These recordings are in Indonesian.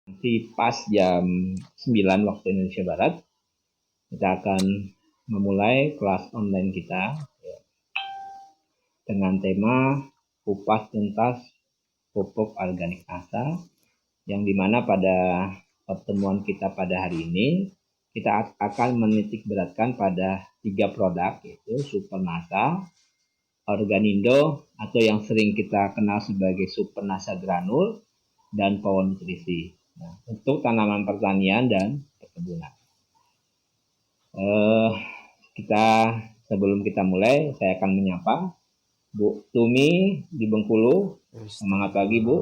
Nanti pas jam 9 waktu Indonesia Barat, kita akan memulai kelas online kita dengan tema kupas tuntas pupuk organik ASA, yang dimana pada pertemuan kita pada hari ini kita akan menitik beratkan pada 3 produk, yaitu Super Nasa, Organindo atau yang sering kita kenal sebagai Super Nasa Granul, dan Power Nutrisi. Nah, untuk tanaman pertanian dan perkebunan. Kita sebelum kita mulai, saya akan menyapa Bu Tumi di Bengkulu. Semangat pagi, Bu.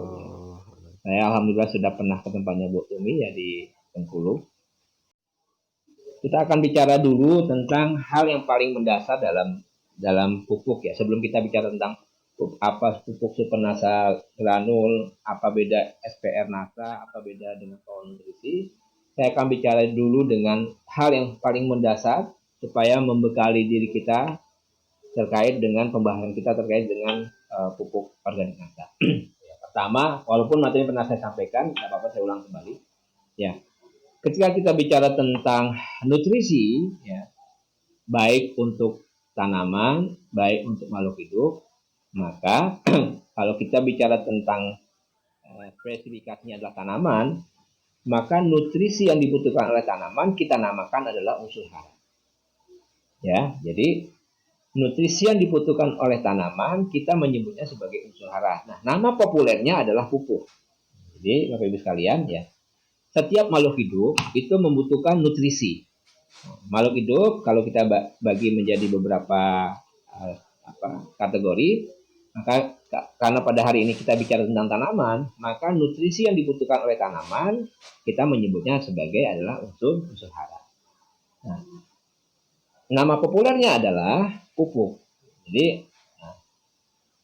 Saya alhamdulillah sudah pernah ke tempatnya Bu Tumi ya di Bengkulu. Kita akan bicara dulu tentang hal yang paling mendasar dalam pupuk ya. Sebelum kita bicara tentang apa pupuk Super Nasa Granul, apa beda SPR Nasa, apa beda dengan Power Nutrisi, saya akan bicara dulu dengan hal yang paling mendasar supaya membekali diri kita terkait dengan pembahasan kita terkait dengan pupuk organik Nasa. Pertama, walaupun materi pernah saya sampaikan, tidak apa-apa saya ulang kembali. Ya, ketika kita bicara tentang nutrisi, ya, baik untuk tanaman, baik untuk makhluk hidup, maka kalau kita bicara tentang spesifikasinya adalah tanaman, maka nutrisi yang dibutuhkan oleh tanaman kita namakan adalah unsur hara. Ya, jadi nutrisi yang dibutuhkan oleh tanaman kita menyebutnya sebagai unsur hara. Nah, nama populernya adalah pupuk. Jadi, Bapak Ibu sekalian, ya, setiap makhluk hidup itu membutuhkan nutrisi. Makhluk hidup kalau kita bagi menjadi beberapa kategori, maka karena pada hari ini kita bicara tentang tanaman, maka nutrisi yang dibutuhkan oleh tanaman kita menyebutnya sebagai adalah unsur hara. Nah, nama populernya adalah pupuk. Jadi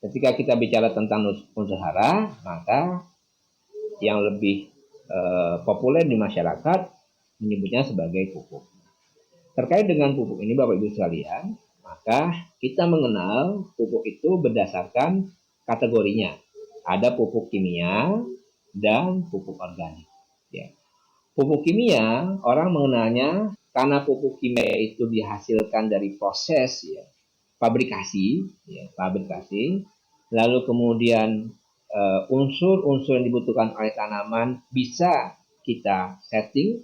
ketika kita bicara tentang unsur hara, maka yang lebih populer di masyarakat menyebutnya sebagai pupuk. Terkait dengan pupuk ini Bapak Ibu sekalian, maka kita mengenal pupuk itu berdasarkan kategorinya. Ada pupuk kimia dan pupuk organik. Ya. Pupuk kimia, orang mengenalnya karena pupuk kimia itu dihasilkan dari proses ya, pabrikasi, lalu kemudian unsur-unsur yang dibutuhkan oleh tanaman bisa kita setting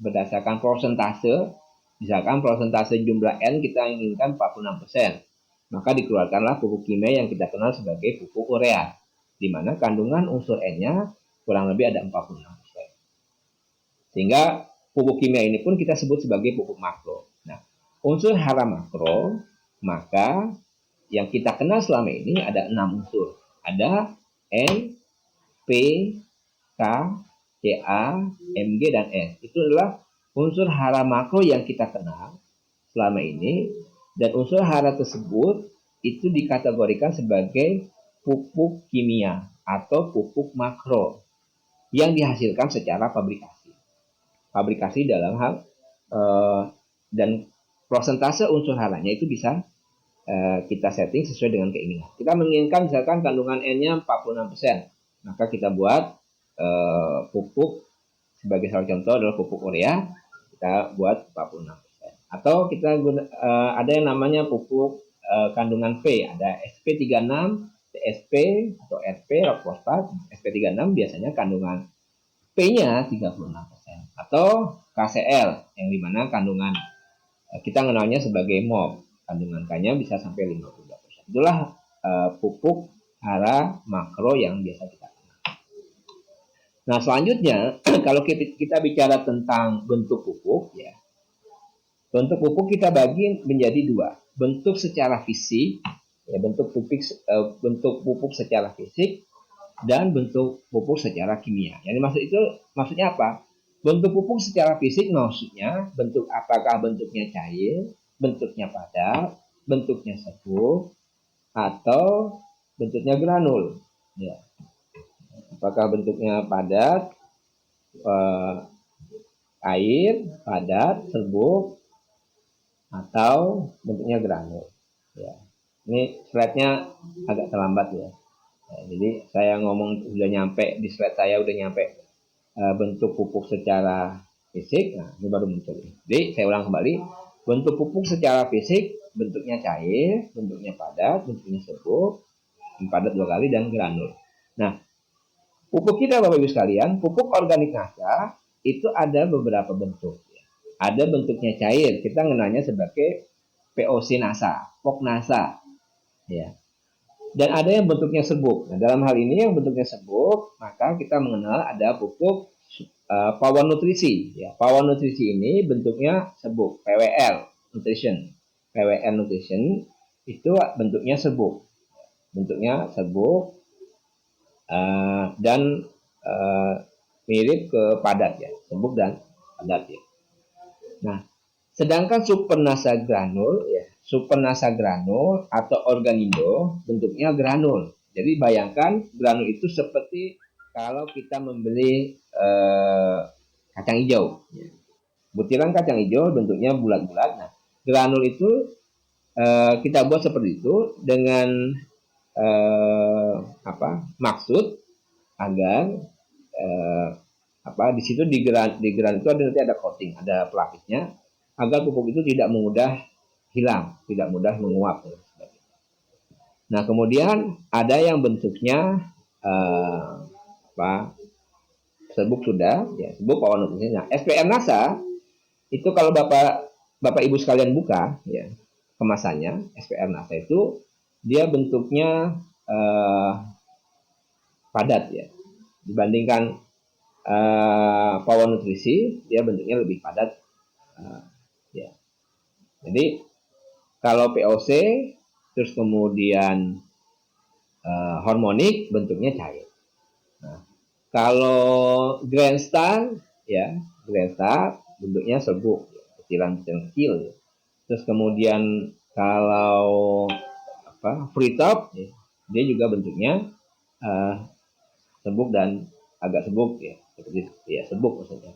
berdasarkan persentase. Misalkan persentase jumlah N kita inginkan 46%, maka dikeluarkanlah pupuk kimia yang kita kenal sebagai pupuk urea, di mana kandungan unsur N-nya kurang lebih ada 46%. Sehingga pupuk kimia ini pun kita sebut sebagai pupuk makro. Nah, unsur hara makro, maka yang kita kenal selama ini ada 6 unsur. Ada N, P, K, Ca, Mg, dan S. Itu adalah unsur hara makro yang kita kenal selama ini, dan unsur hara tersebut itu dikategorikan sebagai pupuk kimia atau pupuk makro yang dihasilkan secara pabrikasi dalam hal dan persentase unsur haranya itu bisa kita setting sesuai dengan keinginan. Kita menginginkan misalkan kandungan N-nya 46%, maka kita buat pupuk sebagai salah contoh adalah pupuk urea, kita buat 46%. Atau kita ada yang namanya pupuk kandungan P, ada SP36, TSP atau RP, rock fosfat. SP36 biasanya kandungan P-nya 36%. Atau KCl yang dimana kandungan kita kenalnya sebagai MOP, kandungan K-nya bisa sampai 52%. Itulah pupuk hara makro yang biasa kita. Nah, selanjutnya kalau kita bicara tentang bentuk pupuk, ya, bentuk pupuk kita bagi menjadi 2. Bentuk secara fisik, ya, bentuk pupuk secara fisik, dan bentuk pupuk secara kimia. Yang maksudnya apa? Bentuk pupuk secara fisik maksudnya apakah bentuknya cair, bentuknya padat, bentuknya serbuk, atau bentuknya granul. Ya. Apakah bentuknya padat, air, padat, serbuk, atau bentuknya granul. Ya. Ini slide-nya agak terlambat ya. Jadi saya ngomong udah nyampe di slide saya udah nyampe bentuk pupuk secara fisik, nah ini baru muncul. Jadi saya ulang kembali, bentuk pupuk secara fisik bentuknya cair, bentuknya padat, bentuknya serbuk, padat 2 kali, dan granul. Nah, pupuk kita Bapak Ibu sekalian, pupuk organik NASA itu ada beberapa bentuk. Ada bentuknya cair, kita mengenalnya sebagai POC NASA, POC NASA, ya. Dan ada yang bentuknya serbuk. Nah, dalam hal ini yang bentuknya serbuk, maka kita mengenal ada pupuk power nutrisi. Ya, power nutrisi ini bentuknya serbuk, PWL nutrition. PWL nutrition itu bentuknya serbuk. Bentuknya serbuk dan mirip ke padat ya, serbuk dan padat ya. Nah, sedangkan supernasa granul ya, supernasa granul atau organindo bentuknya granul. Jadi bayangkan granul itu seperti kalau kita membeli kacang hijau. Butiran kacang hijau bentuknya bulat-bulat. Nah, granul itu kita buat seperti itu dengan maksud agar di situ di granul itu nanti ada coating, ada pelapisnya, agar pupuk itu tidak mudah hilang, tidak mudah menguap. Nah, kemudian ada yang bentuknya serbuk sudah, ya, serbuk power nutrisi. Nah, SPR NASA itu kalau Bapak Ibu sekalian buka ya kemasannya, SPR NASA itu dia bentuknya padat ya, dibandingkan power nutrisi dia bentuknya lebih padat ya. Jadi kalau POC terus kemudian hormonik bentuknya cair. Nah, kalau Grainstar ya, Grainstar bentuknya serbuk, kecilan-kecilan kecil ya. Terus kemudian kalau Free Top ya, dia juga bentuknya serbuk dan agak serbuk ya, seperti ya serbuk maksudnya.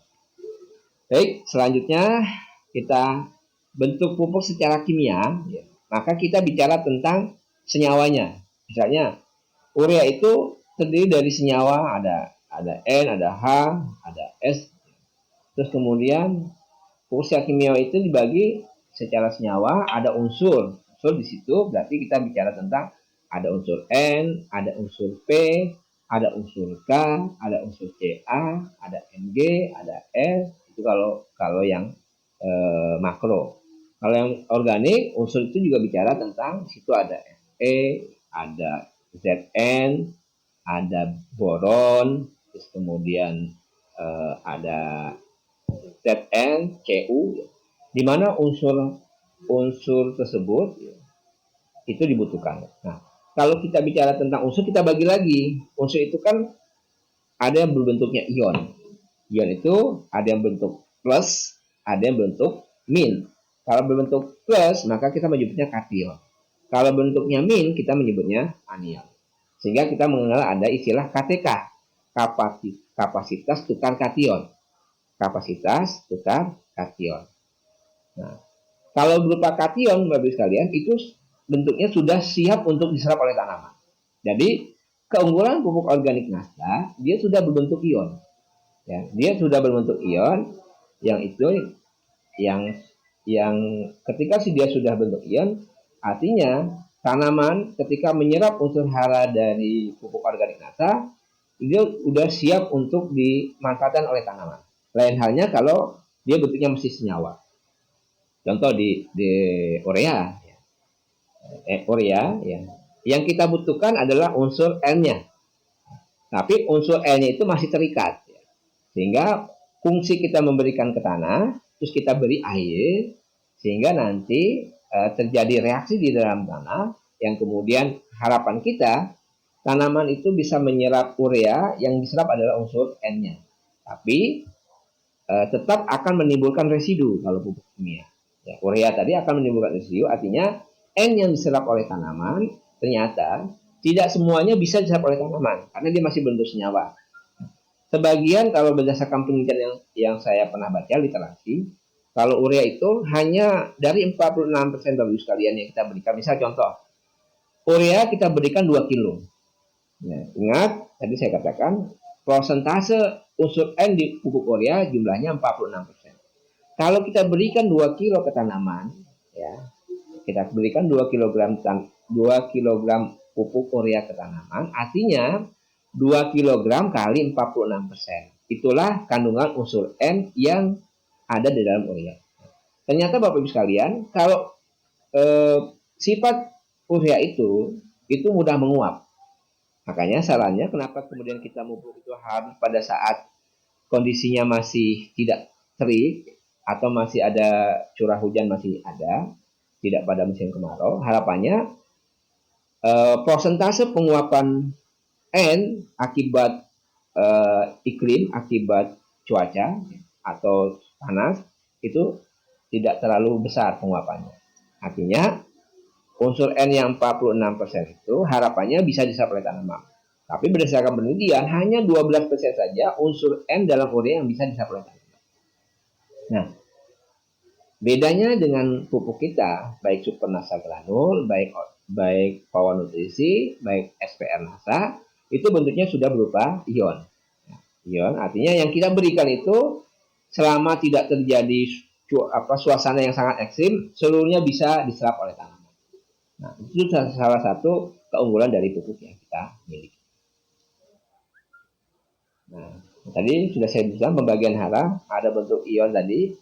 Baik, selanjutnya kita bentuk pupuk secara kimia ya. Maka kita bicara tentang senyawanya. Misalnya urea itu terdiri dari senyawa, ada N, ada H, ada S. Terus kemudian pupuk secara kimia itu dibagi secara senyawa, ada unsur di situ, berarti kita bicara tentang ada unsur N, ada unsur P, ada unsur K, ada unsur Ca, ada Mg, ada S. Itu kalau yang makro. Kalau yang organik, unsur itu juga bicara tentang situ ada Fe, ada Zn, ada boron, terus kemudian ada Zn, Cu, di mana unsur tersebut itu dibutuhkan. Nah, kalau kita bicara tentang unsur, kita bagi lagi. Unsur itu kan ada yang berbentuknya ion. Ion itu ada yang bentuk plus, ada yang bentuk min. Kalau berbentuk plus, maka kita menyebutnya kation. Kalau bentuknya min, kita menyebutnya anion. Sehingga kita mengenal ada istilah KTK, kapasitas tukar kation. Kapasitas tukar kation. Nah, kalau berupa kation, Bapak Ibu sekalian, itu bentuknya sudah siap untuk diserap oleh tanaman. Jadi, keunggulan pupuk organik NASA, dia sudah berbentuk ion. Ya, dia sudah berbentuk ion, yang itu yang ketika dia sudah bentuk ion, artinya tanaman ketika menyerap unsur hara dari pupuk organik NASA, dia sudah siap untuk dimanfaatkan oleh tanaman. Lain halnya kalau dia bentuknya masih senyawa. Contoh di urea, urea ya. Yang kita butuhkan adalah unsur N-nya. Tapi unsur N-nya itu masih terikat. Ya. Sehingga fungsi kita memberikan ke tanah, terus kita beri air, sehingga nanti terjadi reaksi di dalam tanah, yang kemudian harapan kita, tanaman itu bisa menyerap urea, yang diserap adalah unsur N-nya. Tapi tetap akan menimbulkan residu kalau pupuk kimia. Ya, urea tadi akan menimbulkan residu, artinya N yang diserap oleh tanaman ternyata tidak semuanya bisa diserap oleh tanaman karena dia masih bentuk senyawa. Sebagian kalau berdasarkan penelitian yang saya pernah baca literasi, kalau urea itu hanya dari 46% Bapak sekalian yang kita berikan. Misal contoh, urea kita berikan 2 kilo. Ya, ingat tadi saya katakan prosentase unsur N di pupuk urea jumlahnya 46%. Kalau kita berikan 2 kilo ke tanaman, ya, kita berikan 2 kilogram 2 kilogram pupuk urea ke tanaman, artinya 2 kilogram kali 46%. Itulah kandungan unsur N yang ada di dalam urea. Ternyata Bapak Ibu sekalian, kalau sifat urea itu mudah menguap. Makanya sarannya kenapa kemudian kita pupuk itu harus pada saat kondisinya masih tidak terik atau masih ada curah hujan masih ada, tidak pada musim kemarau. Harapannya persentase penguapan N akibat iklim, akibat cuaca atau panas itu tidak terlalu besar penguapannya. Artinya unsur N yang 46% itu harapannya bisa diserap oleh tanaman. Tapi berdasarkan penelitian hanya 12% saja unsur N dalam urea yang bisa diserap oleh tanaman. Nah, bedanya dengan pupuk kita, baik Super Nasa Granul, baik Power Nutrisi, baik SPR Nasa, itu bentuknya sudah berupa ion. Ion artinya yang kita berikan itu selama tidak terjadi suasana yang sangat ekstrim, seluruhnya bisa diserap oleh tanaman. Nah, itu salah satu keunggulan dari pupuk yang kita miliki. Nah, tadi sudah saya bilang pembagian hara ada bentuk ion tadi,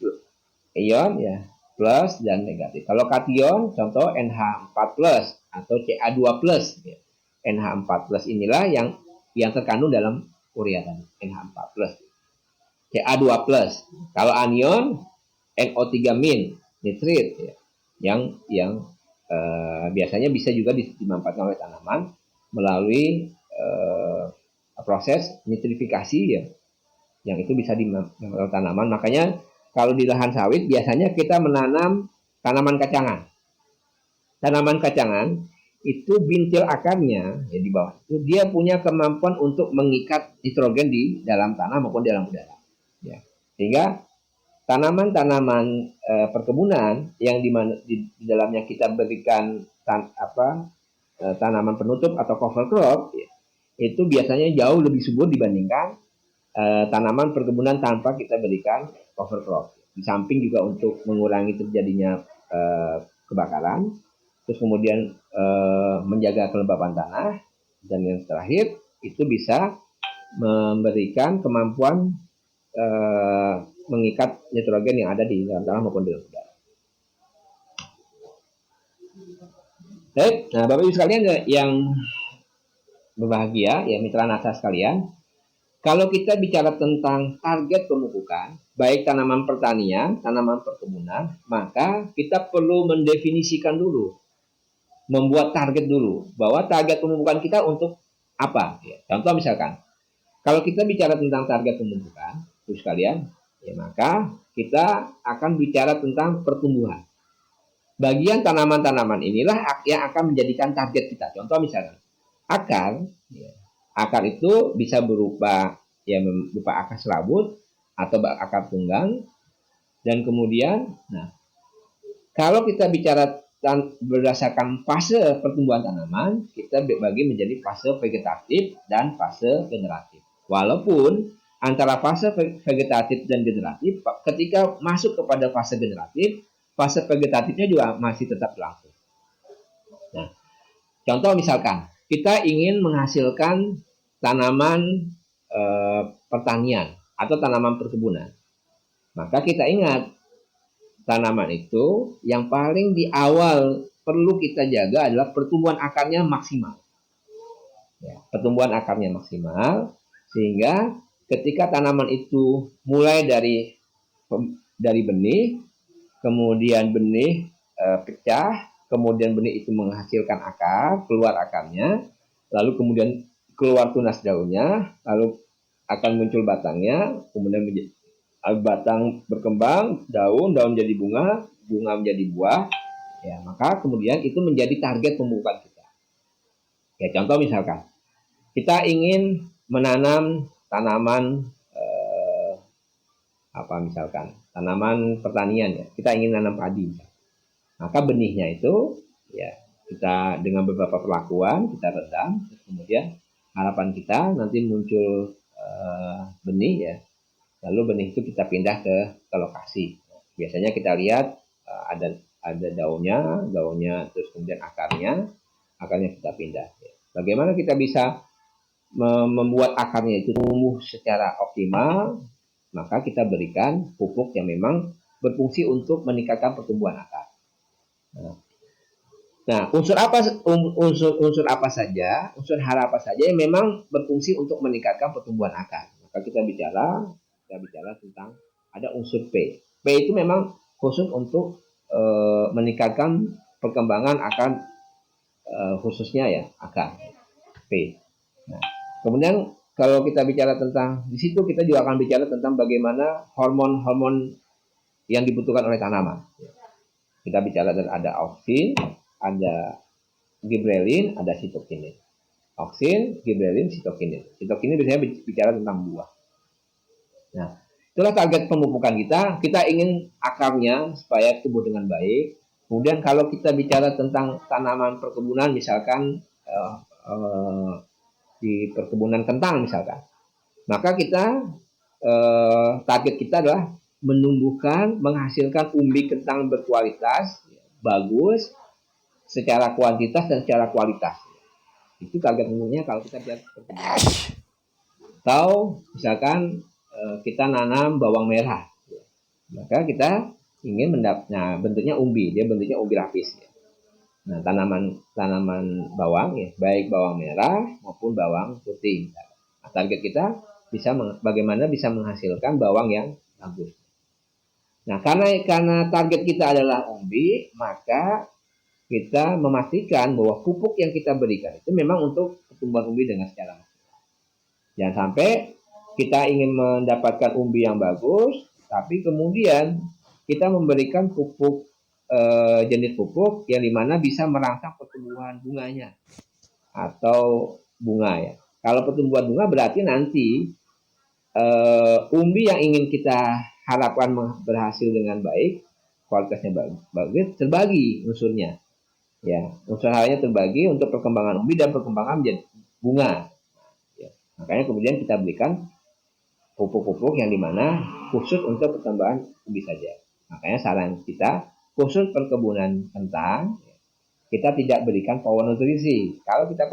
ion ya, plus dan negatif. Kalau kation, contoh NH4+ atau Ca2+. Ya. NH4+ inilah yang terkandung dalam urea tadi, NH4+. Ca2+. Kalau anion, NO3- nitrit ya, yang biasanya bisa juga dimanfaatkan oleh tanaman melalui proses nitrifikasi ya, yang itu bisa dimanfaatkan oleh tanaman. Makanya kalau di lahan sawit biasanya kita menanam tanaman kacangan. Tanaman kacangan itu bintil akarnya ya di bawah itu dia punya kemampuan untuk mengikat nitrogen di dalam tanah maupun di dalam udara. Ya. Sehingga tanaman-tanaman perkebunan yang di dalamnya kita berikan tanaman penutup atau cover crop ya, itu biasanya jauh lebih subur dibandingkan tanaman perkebunan tanpa kita berikan cover crop. Di samping juga untuk mengurangi terjadinya kebakaran, terus kemudian menjaga kelembapan tanah, dan yang terakhir itu bisa memberikan kemampuan mengikat nitrogen yang ada di dalam tanah maupun di dalam udara. Baik, nah Bapak Ibu sekalian yang berbahagia, ya mitra NASA sekalian, kalau kita bicara tentang target pemupukan, baik tanaman pertanian, tanaman perkebunan, maka kita perlu mendefinisikan dulu, membuat target dulu, bahwa target pemupukan kita untuk apa. Ya, contoh misalkan, kalau kita bicara tentang target pemupukan, Bapak Ibu sekalian, ya maka kita akan bicara tentang pertumbuhan. Bagian tanaman-tanaman inilah yang akan menjadikan target kita. Contoh misalnya akar, ya, akar itu bisa berupa akar serabut atau akar tunggang, dan kemudian, nah kalau kita bicara berdasarkan fase pertumbuhan tanaman, kita bagi menjadi fase vegetatif dan fase generatif. Walaupun antara fase vegetatif dan generatif, ketika masuk kepada fase generatif, fase vegetatifnya juga masih tetap berlangsung. Nah, contoh misalkan kita ingin menghasilkan tanaman pertanian atau tanaman perkebunan, maka kita ingat tanaman itu yang paling di awal perlu kita jaga adalah pertumbuhan akarnya maksimal. Ya, pertumbuhan akarnya maksimal sehingga ketika tanaman itu mulai dari benih, kemudian benih pecah, kemudian benih itu menghasilkan akar, keluar akarnya, lalu kemudian keluar tunas daunnya, lalu akan muncul batangnya, kemudian batang berkembang, daun jadi bunga menjadi buah, ya maka kemudian itu menjadi target pemupukan kita. Ya contoh misalkan kita ingin menanam tanaman misalkan tanaman pertanian ya, kita ingin nanam padi, maka benihnya itu ya kita dengan beberapa perlakuan kita redam, kemudian harapan kita nanti muncul benih ya, lalu benih itu kita pindah ke lokasi. Biasanya kita lihat ada daunnya, terus kemudian akarnya kita pindah. Bagaimana kita bisa membuat akarnya itu tumbuh secara optimal? Maka kita berikan pupuk yang memang berfungsi untuk meningkatkan pertumbuhan akar. Nah, unsur apa saja, unsur hara apa saja yang memang berfungsi untuk meningkatkan pertumbuhan akar. Maka kita bicara tentang ada unsur P. P itu memang khusus untuk meningkatkan perkembangan akar, khususnya ya akar P. Nah, kemudian kalau kita bicara tentang di situ, kita juga akan bicara tentang bagaimana hormon-hormon yang dibutuhkan oleh tanaman. Kita bicara ada auksin, ada gibrelin, ada sitokinin. Auksin, gibrelin, sitokinin. Sitokinin biasanya bicara tentang buah. Nah, itulah target pemupukan kita. Kita ingin akarnya supaya tumbuh dengan baik. Kemudian kalau kita bicara tentang tanaman perkebunan, misalkan di perkebunan kentang misalkan, maka kita target kita adalah menghasilkan umbi kentang berkualitas, bagus, secara kuantitas dan secara kualitas. Itu target umumnya kalau kita bicara perkebunan. Atau misalkan kita nanam bawang merah, maka kita ingin bentuknya umbi, dia bentuknya umbi lapis. Nah, tanaman bawang ya, baik bawang merah maupun bawang putih. Nah, target kita bagaimana bisa menghasilkan bawang yang bagus. Nah, karena target kita adalah umbi, maka kita memastikan bahwa pupuk yang kita berikan itu memang untuk pertumbuhan umbi dengan secara maksimal. Jangan sampai kita ingin mendapatkan umbi yang bagus, tapi kemudian kita memberikan jenis pupuk yang dimana bisa merangsang pertumbuhan bunganya atau bunga ya. Kalau pertumbuhan bunga berarti nanti umbi yang ingin kita harapkan berhasil dengan baik, kualitasnya bagus, terbagi unsurnya. Ya, unsur haranya terbagi untuk perkembangan umbi dan perkembangan menjadi bunga. Ya, makanya kemudian kita berikan pupuk-pupuk yang dimana khusus untuk pertambahan umbi saja. Makanya saran kita khusus perkebunan kentang, kita tidak berikan power nutrisi. Kalau kita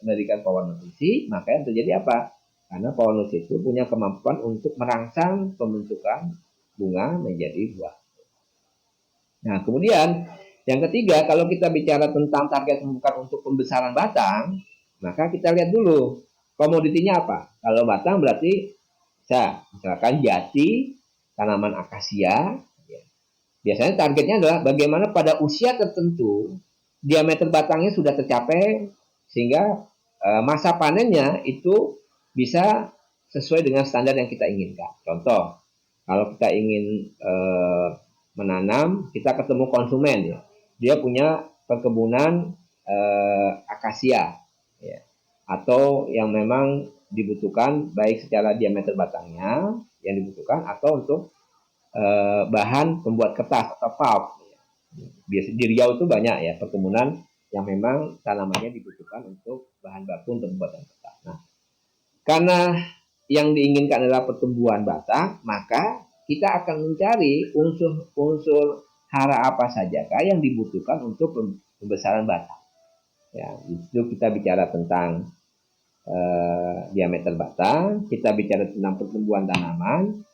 berikan power nutrisi, maka yang terjadi apa? Karena power nutrisi itu punya kemampuan untuk merangsang pembentukan bunga menjadi buah. Nah, kemudian yang ketiga, kalau kita bicara tentang target bukan untuk pembesaran batang, maka kita lihat dulu komoditinya apa. Kalau batang berarti misalkan jati, tanaman akasia. Biasanya targetnya adalah bagaimana pada usia tertentu diameter batangnya sudah tercapai sehingga masa panennya itu bisa sesuai dengan standar yang kita inginkan. Contoh, kalau kita ingin menanam, kita ketemu konsumen ya. Dia punya perkebunan akasia ya, atau yang memang dibutuhkan baik secara diameter batangnya yang dibutuhkan atau untuk bahan pembuat kertas atau pulp. Biasa di Riau itu banyak ya perkebunan yang memang tanamannya dibutuhkan untuk bahan baku untuk pembuatan kertas. Nah, karena yang diinginkan adalah pertumbuhan batang, maka kita akan mencari unsur hara apa sajakah yang dibutuhkan untuk pembesaran batang. Ya, itu kita bicara tentang diameter batang, kita bicara tentang pertumbuhan tanaman,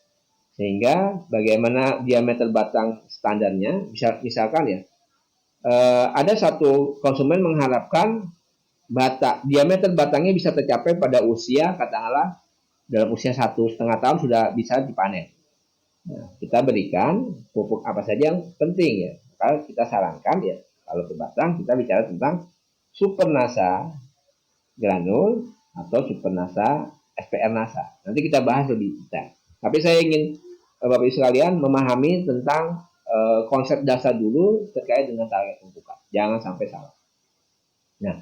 sehingga bagaimana diameter batang standarnya, misalkan ya, ada satu konsumen mengharapkan diameter batangnya bisa tercapai pada usia, katakanlah dalam usia 1,5 tahun sudah bisa dipanen. Nah, kita berikan pupuk apa saja yang penting ya. Kalau kita sarankan ya, kalau ke batang kita bicara tentang Supernasa granul atau Supernasa SPR Nasa. Nanti kita bahas lebih detail. Tapi saya ingin Bapak Ibu sekalian memahami tentang konsep dasar dulu terkait dengan target pupukan. Jangan sampai salah. Nah,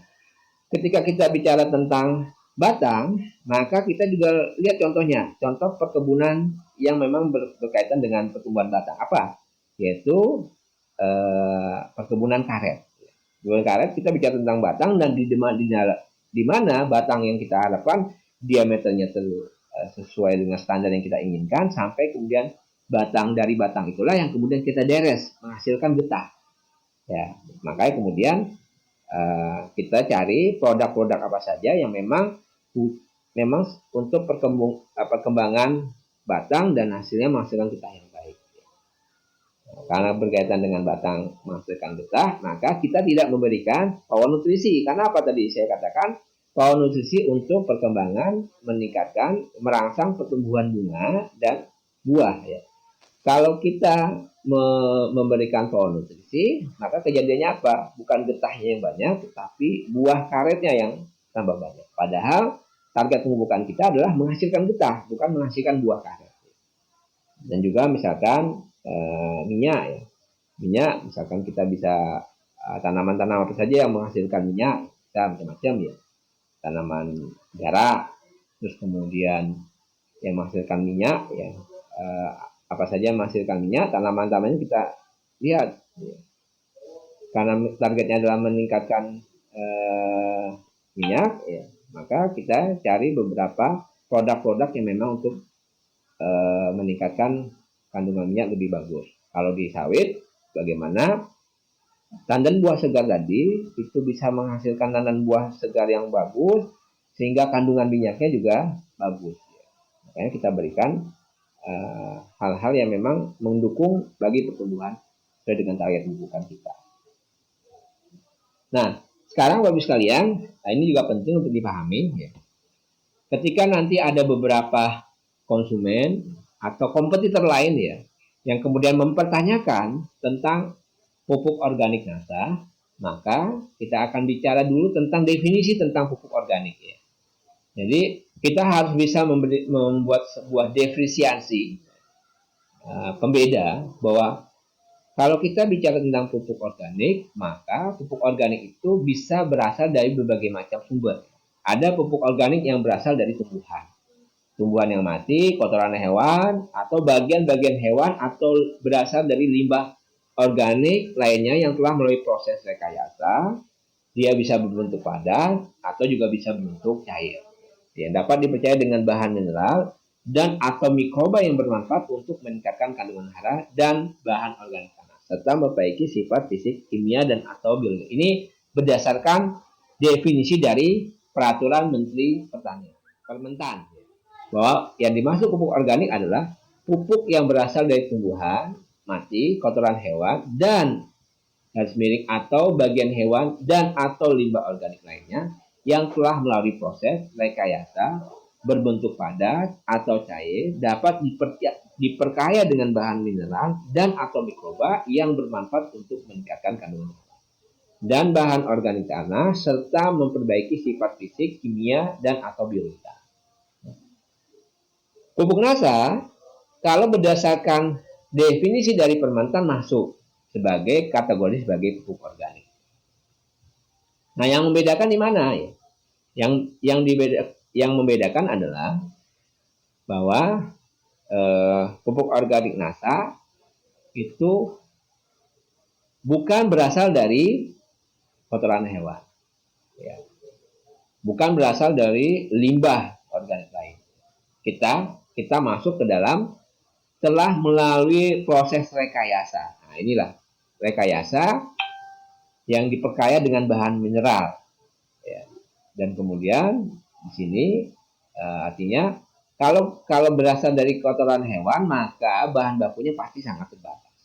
ketika kita bicara tentang batang, maka kita juga lihat contohnya, contoh perkebunan yang memang berkaitan dengan pertumbuhan batang. Apa? Yaitu perkebunan karet. Perkebunan karet kita bicara tentang batang dan di mana batang yang kita harapkan diameternya sesuai dengan standar yang kita inginkan, sampai kemudian dari batang itulah yang kemudian kita deres menghasilkan getah. Ya, makanya kemudian kita cari produk-produk apa saja yang memang untuk perkembangan batang dan hasilnya menghasilkan getah yang baik. Karena berkaitan dengan batang menghasilkan getah, maka kita tidak memberikan power nutrisi. Karena apa tadi saya katakan? Power nutrisi untuk perkembangan, meningkatkan, merangsang pertumbuhan bunga dan buah. Ya. Kalau kita memberikan power nutrisi, maka kejadiannya apa? Bukan getahnya yang banyak, tetapi buah karetnya yang tambah banyak. Padahal target pemupukan kita adalah menghasilkan getah, bukan menghasilkan buah karet. Dan juga misalkan minyak, ya. Minyak, misalkan kita bisa tanaman-tanaman apa saja yang menghasilkan minyak, kita macam-macam ya. Tanaman jarak, terus kemudian yang menghasilkan minyak, ya. Apa saja yang menghasilkan minyak, tanaman-tanamannya kita lihat. Ya. Karena targetnya adalah meningkatkan minyak, ya, maka kita cari beberapa produk-produk yang memang untuk meningkatkan kandungan minyak lebih bagus. Kalau di sawit, bagaimana tandan buah segar tadi itu bisa menghasilkan tandan buah segar yang bagus, sehingga kandungan minyaknya juga bagus. Makanya kita berikan hal-hal yang memang mendukung bagi pertumbuhan sesuai dengan target pemupukan kita. Nah, sekarang Bapak sekalian, ini juga penting untuk dipahami. Ya. Ketika nanti ada beberapa konsumen atau kompetitor lain ya, yang kemudian mempertanyakan tentang pupuk organik NASA, maka kita akan bicara dulu tentang definisi tentang pupuk organik ya. Jadi kita harus bisa membuat sebuah diferensiasi pembeda bahwa kalau kita bicara tentang pupuk organik, maka pupuk organik itu bisa berasal dari berbagai macam sumber. Ada pupuk organik yang berasal dari tumbuhan yang mati, kotoran hewan, atau bagian-bagian hewan, atau berasal dari limbah organik lainnya yang telah melalui proses rekayasa. Dia bisa berbentuk padat atau juga bisa berbentuk cair. Yang dapat dipercaya dengan bahan mineral dan atau mikroba yang bermanfaat untuk meningkatkan kandungan hara dan bahan organik tanah, serta memperbaiki sifat fisik, kimia, dan atau biologi. Ini berdasarkan definisi dari Peraturan Menteri Pertanian, Permentan, bahwa yang dimaksud pupuk organik adalah pupuk yang berasal dari tumbuhan mati, kotoran hewan, dan garis miring atau bagian hewan dan atau limbah organik lainnya yang telah melalui proses rekayasa, berbentuk padat atau cair, dapat diperkaya dengan bahan mineral dan atau mikroba yang bermanfaat untuk meningkatkan kandungan dan bahan organik tanah, serta memperbaiki sifat fisik, kimia, dan atau biologi. Pupuk NASA, kalau berdasarkan definisi dari Permentan, masuk sebagai kategori sebagai pupuk organik. Nah, yang membedakan di mana ya? Yang membedakan adalah bahwa pupuk organik NASA itu bukan berasal dari kotoran hewan, ya. Bukan berasal dari limbah organik lain. Kita masuk ke dalam telah melalui proses rekayasa. Nah, inilah rekayasa yang diperkaya dengan bahan mineral. Ya. Dan kemudian di sini artinya kalau berasal dari kotoran hewan, maka bahan bakunya pasti sangat terbatas.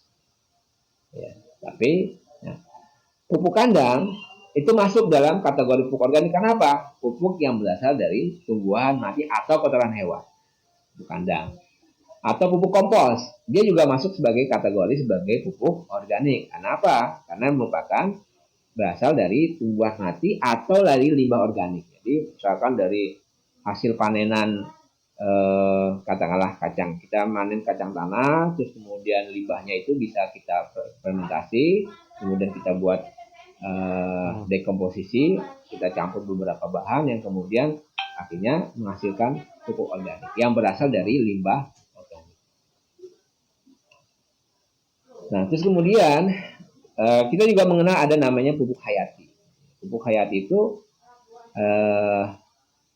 Ya. Tapi pupuk kandang itu masuk dalam kategori pupuk organik. Kenapa? Pupuk yang berasal dari tumbuhan mati atau kotoran hewan, pupuk kandang. Atau pupuk kompos, dia juga masuk sebagai kategori sebagai pupuk organik. Kenapa? Karena merupakan berasal dari tumbuhan mati atau dari limbah organik. Jadi misalkan dari hasil panenan katakanlah kacang, kita panen kacang tanah, terus kemudian limbahnya itu bisa kita fermentasi, kemudian kita buat dekomposisi, kita campur beberapa bahan yang kemudian akhirnya menghasilkan pupuk organik yang berasal dari limbah organik. Nah, terus kemudian kita juga mengenal ada namanya pupuk hayati. Pupuk hayati itu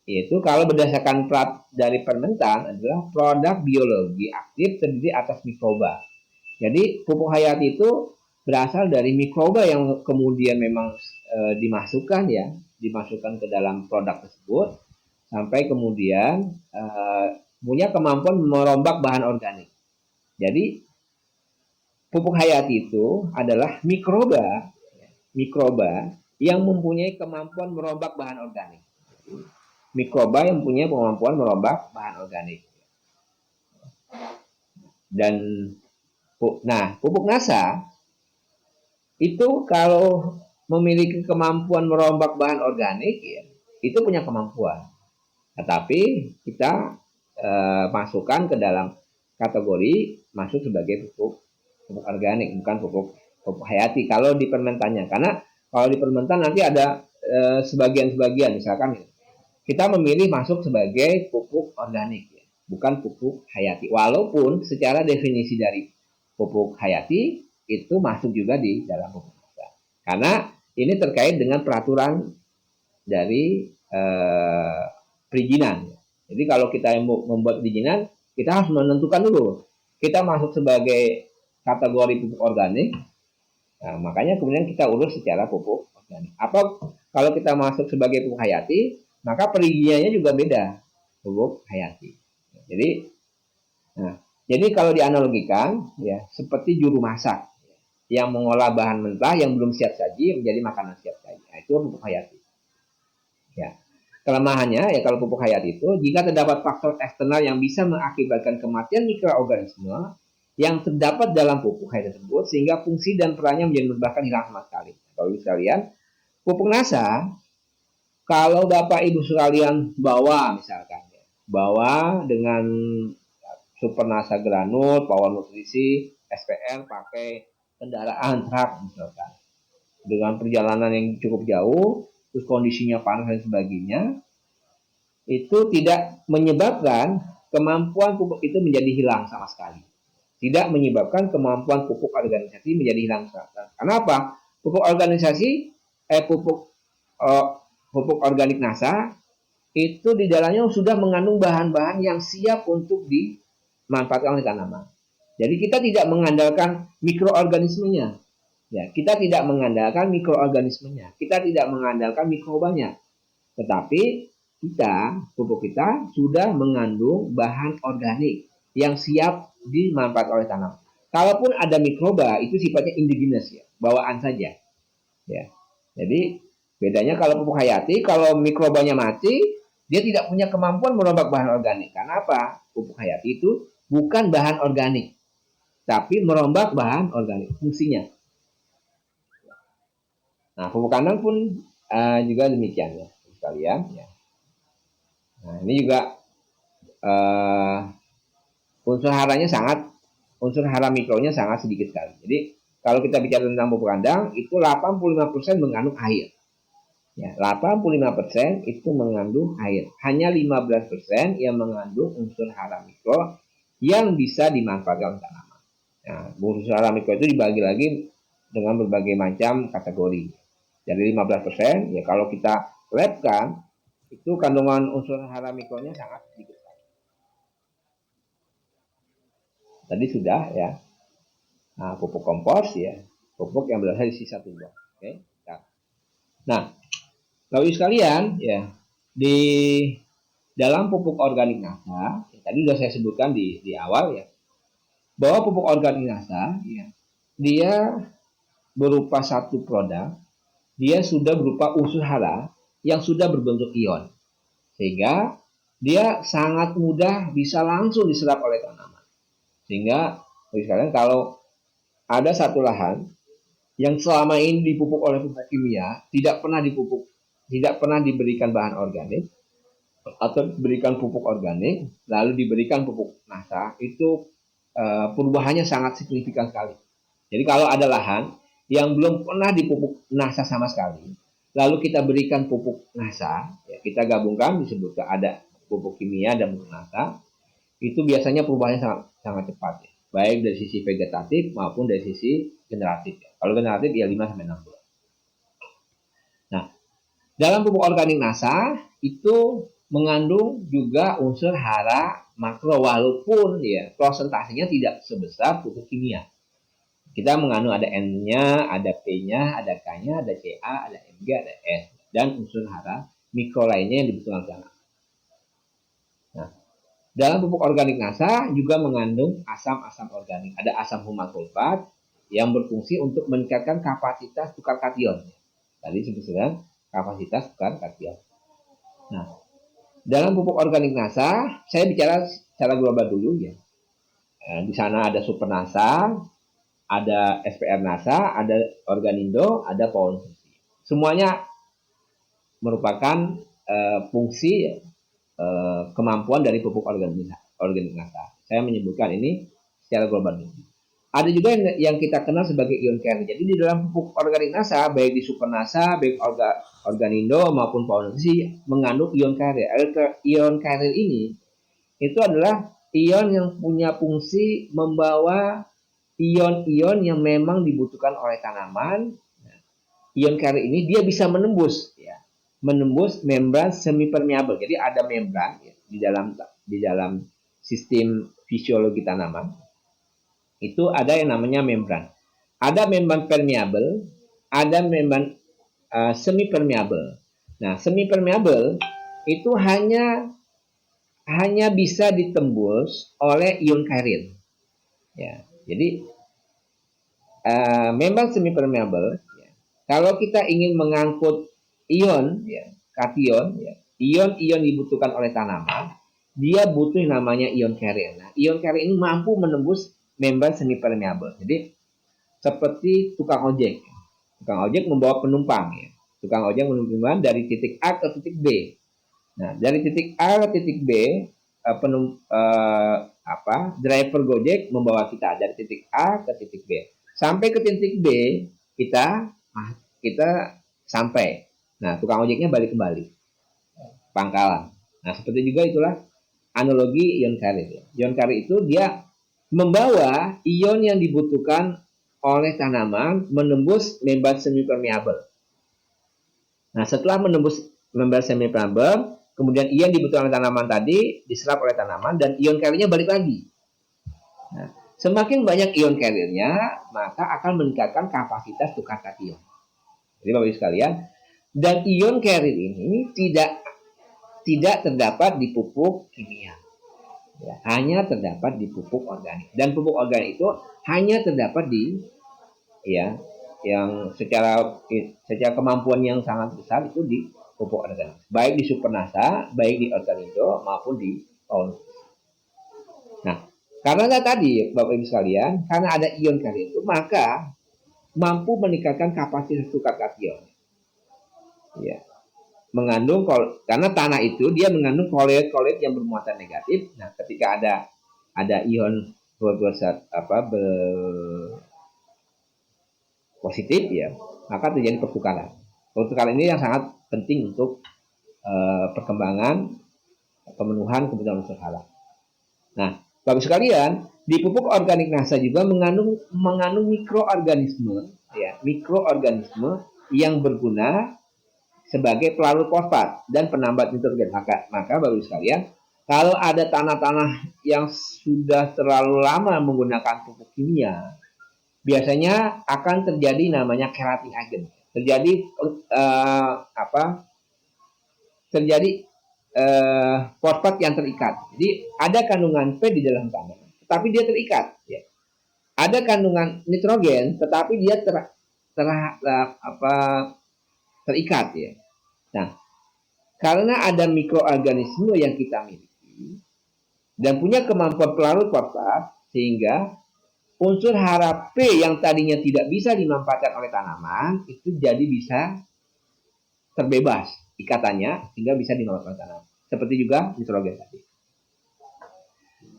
Yaitu kalau berdasarkan plat dari Permentan adalah produk biologi aktif terdiri atas mikroba. Jadi pupuk hayati itu berasal dari mikroba yang kemudian memang dimasukkan ke dalam produk tersebut sampai kemudian punya kemampuan merombak bahan organik. Jadi pupuk hayati itu adalah mikroba yang mempunyai kemampuan merombak bahan organik. Mikroba yang punya kemampuan merombak bahan organik. Dan pupuk NASA itu kalau memiliki kemampuan merombak bahan organik, ya, itu punya kemampuan. Tetapi kita masukkan ke dalam kategori masuk sebagai pupuk organik, bukan pupuk hayati. Kalau di Permentannya, karena kalau di Permentan nanti ada sebagian-sebagian, misalkan kita memilih masuk sebagai pupuk organik, ya, bukan pupuk hayati. Walaupun secara definisi dari pupuk hayati itu masuk juga di dalam pupuk NASA. Karena ini terkait dengan peraturan dari perizinan. Jadi kalau kita membuat perizinan, kita harus menentukan dulu kita masuk sebagai kategori pupuk organik. Nah, makanya kemudian kita urus secara pupuk organik. Apa kalau kita masuk sebagai pupuk hayati, maka perizinannya juga beda, pupuk hayati. Jadi kalau dianalogikan, ya seperti juru masak yang mengolah bahan mentah yang belum siap saji menjadi makanan siap saji. Nah, itu pupuk hayati. Ya. Kelemahannya ya kalau pupuk hayati itu jika terdapat faktor eksternal yang bisa mengakibatkan kematian mikroorganisme yang terdapat dalam pupuk hayati tersebut sehingga fungsi dan perannya menjadi bahkan hilang sama sekali. Kalau sekalian, pupuk NASA kalau Bapak Ibu sekalian bawa misalkan, bawa dengan Super NASA Granul, Power Nutrisi, SPR pakai kendaraan truk misalkan, dengan perjalanan yang cukup jauh, terus kondisinya panas dan sebagainya, itu tidak menyebabkan kemampuan pupuk itu menjadi hilang sama sekali. Tidak menyebabkan kemampuan pupuk organisasi menjadi hilang sama sekali. Kenapa? Pupuk organisasi, pupuk organik NASA itu di dalamnya sudah mengandung bahan-bahan yang siap untuk dimanfaatkan oleh tanaman. Jadi kita tidak mengandalkan mikroorganismenya. Ya, kita tidak mengandalkan mikroorganismenya. Kita tidak mengandalkan mikrobanya. Tetapi pupuk kita sudah mengandung bahan organik yang siap dimanfaatkan oleh tanaman. Kalaupun ada mikroba, itu sifatnya indigenous, ya, bawaan saja. Ya. Jadi bedanya kalau pupuk hayati, kalau mikrobanya mati, dia tidak punya kemampuan merombak bahan organik. Karena apa? Pupuk hayati itu bukan bahan organik, tapi merombak bahan organik fungsinya. Nah, pupuk kandang pun juga demikian, ya, sekalian. Ya. Nah, ini juga unsur hara mikronya sangat sedikit sekali. Jadi kalau kita bicara tentang pupuk kandang, itu 85% mengandung air. Ya, 85% itu mengandung air. Hanya 15% yang mengandung unsur hara mikro yang bisa dimanfaatkan tanaman. Nah, unsur hara mikro itu dibagi lagi dengan berbagai macam kategori. Jadi 15%, ya kalau kita labkan, itu kandungan unsur hara mikronya sangat sedikit. Tadi sudah, ya. Nah, pupuk kompos, ya, pupuk yang berasal dari sisa tumbuh. Oke. Nah, Bapak sekalian, ya, di dalam pupuk organik NASA, ya, tadi sudah saya sebutkan di awal, ya, bahwa pupuk organik NASA, ya, dia berupa satu produk, dia sudah berupa unsur hara yang sudah berbentuk ion, sehingga dia sangat mudah bisa langsung diserap oleh tanaman. Sehingga sekalian, kalau ada satu lahan yang selama ini dipupuk oleh pupuk kimia, tidak pernah diberikan bahan organik atau diberikan pupuk organik, lalu diberikan pupuk NASA, itu perubahannya sangat signifikan sekali. Jadi kalau ada lahan yang belum pernah dipupuk NASA sama sekali, lalu kita berikan pupuk NASA, ya, kita gabungkan, disebutkan ada pupuk kimia dan pupuk NASA, itu biasanya perubahannya sangat cepat, ya. Baik dari sisi vegetatif maupun dari sisi generatif. Kalau generatif ya 5-6 bulan. Nah, dalam pupuk organik NASA itu mengandung juga unsur hara makro walaupun ya prosentasenya tidak sebesar pupuk kimia. Kita mengandung ada N-nya, ada P-nya, ada K-nya, ada Ca, ada Mg, ada S dan unsur hara mikro lainnya yang dibutuhkan tanah. Nah, dalam pupuk organik NASA juga mengandung asam-asam organik. Ada asam humasulfat yang berfungsi untuk meningkatkan kapasitas tukar kation. Tadi sebutkan kapasitas tukar kation. Nah, dalam pupuk organik NASA, saya bicara secara global dulu ya. Di sana ada Super NASA, ada SPR NASA, ada Organindo, ada Power Nutrisi. Semuanya merupakan fungsi kemampuan dari pupuk organik NASA. Saya menyebutkan ini secara global. Ada juga yang kita kenal sebagai ion carrier. Jadi di dalam pupuk organik NASA, baik di Super NASA, baik Organindo maupun Power Nutrisi mengandung ion carrier. Ion carrier ini itu adalah ion yang punya fungsi membawa ion-ion yang memang dibutuhkan oleh tanaman. Ion carrier ini dia bisa menembus membran semi permeable. Jadi ada membran ya, di dalam sistem fisiologi tanaman. Itu ada yang namanya membran. Ada membran permeable, ada membran semi permeable. Nah, semi permeable itu hanya bisa ditembus oleh ion carrier. Ya, jadi membran semi permeable. Ya, kalau kita ingin mengangkut ion, ya, kation, ya, ion-ion dibutuhkan oleh tanaman, dia butuh namanya ion carrier. Nah, ion carrier ini mampu menembus membran semi permeable. Jadi seperti tukang ojek. Tukang ojek membawa penumpang ya. Tukang ojek menumpang dari titik A ke titik B. Nah, dari titik A ke titik B driver Gojek membawa kita dari titik A ke titik B. Sampai ke titik B kita sampai. Nah, tukang ojeknya balik kembali. Pangkalan. Nah, seperti juga itulah analogi ion carrier. Ion carrier itu dia membawa ion yang dibutuhkan oleh tanaman menembus membran semi permeable. Nah, setelah menembus membran semi permeable, kemudian ion dibutuhkan oleh tanaman tadi diserap oleh tanaman dan ion carrier-nya balik lagi. Nah, semakin banyak ion carrier-nya, maka akan meningkatkan kapasitas tukar kation. Jadi Bapak Ibu sekalian, dan ion carrier ini tidak terdapat di pupuk kimia. Ya, hanya terdapat di pupuk organik. Dan pupuk organik itu hanya terdapat di yang secara kemampuan yang sangat besar itu di pupuk organik. Baik di Super NASA, baik di Organindo maupun di Power. Nah, karena tadi Bapak Ibu sekalian, karena ada ion carrier itu, maka mampu meningkatkan kapasitas tukar kation. Ya. Karena tanah itu dia mengandung koloid yang bermuatan negatif. Nah, ketika ada ion positif ya, maka terjadi pertukaran. Pertukaran ini yang sangat penting untuk perkembangan pemenuhan kebutuhan unsur hara. Nah, Bapak sekalian, di pupuk organik NASA juga mengandung mikroorganisme yang berguna sebagai pelarut fosfat dan penambat nitrogen. Maka Bapak sekalian, kalau ada tanah-tanah yang sudah terlalu lama menggunakan pupuk kimia, biasanya akan terjadi namanya keratin agent. Terjadi fosfat yang terikat. Jadi ada kandungan P di dalam tanah, tetapi dia terikat. Ya. Ada kandungan nitrogen, tetapi dia terikat ya. Nah, karena ada mikroorganisme yang kita miliki dan punya kemampuan pelarut fosfat, sehingga unsur hara P yang tadinya tidak bisa dimanfaatkan oleh tanaman itu jadi bisa terbebas ikatannya sehingga bisa dimanfaatkan oleh tanaman. Seperti juga nitrogen tadi.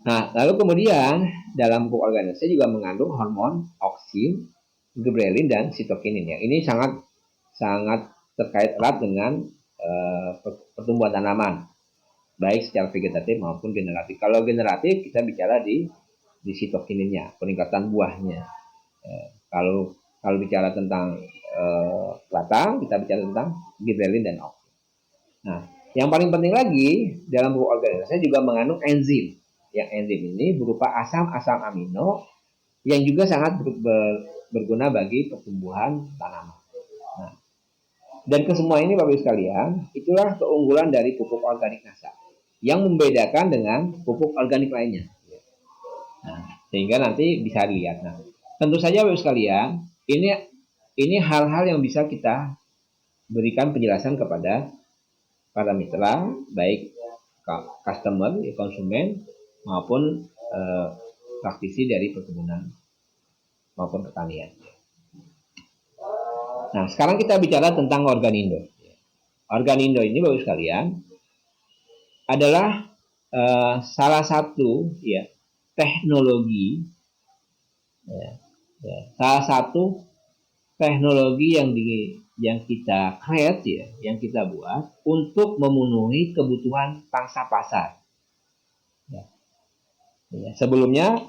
Nah, lalu kemudian dalam pupuk organik juga mengandung hormon oksin, giberellin dan sitokinin ya. Ini sangat terkait erat dengan pertumbuhan tanaman, baik secara vegetatif maupun generatif. Kalau generatif kita bicara di sitokininnya, peningkatan buahnya. Kalau bicara tentang batang, kita bicara tentang giberellin dan oksin. Nah, Yang paling penting lagi dalam pupuk organik saya juga mengandung enzim. Yang enzim ini berupa asam-asam amino yang juga sangat berguna bagi pertumbuhan tanaman. Nah, dan kesemua ini Bapak Ibu sekalian, itulah keunggulan dari pupuk organik NASA yang membedakan dengan pupuk organik lainnya. Nah, sehingga nanti bisa dilihat. Nah, tentu saja Bapak Ibu sekalian, ini hal-hal yang bisa kita berikan penjelasan kepada para mitra, baik customer, konsumen, maupun praktisi dari perkebunan maupun pertanian. Nah, sekarang kita bicara tentang Organindo. Organindo ini, Bapak sekalian, adalah salah satu teknologi, salah satu teknologi yang kita create yang kita buat untuk memenuhi kebutuhan pangsa pasar. Sebelumnya,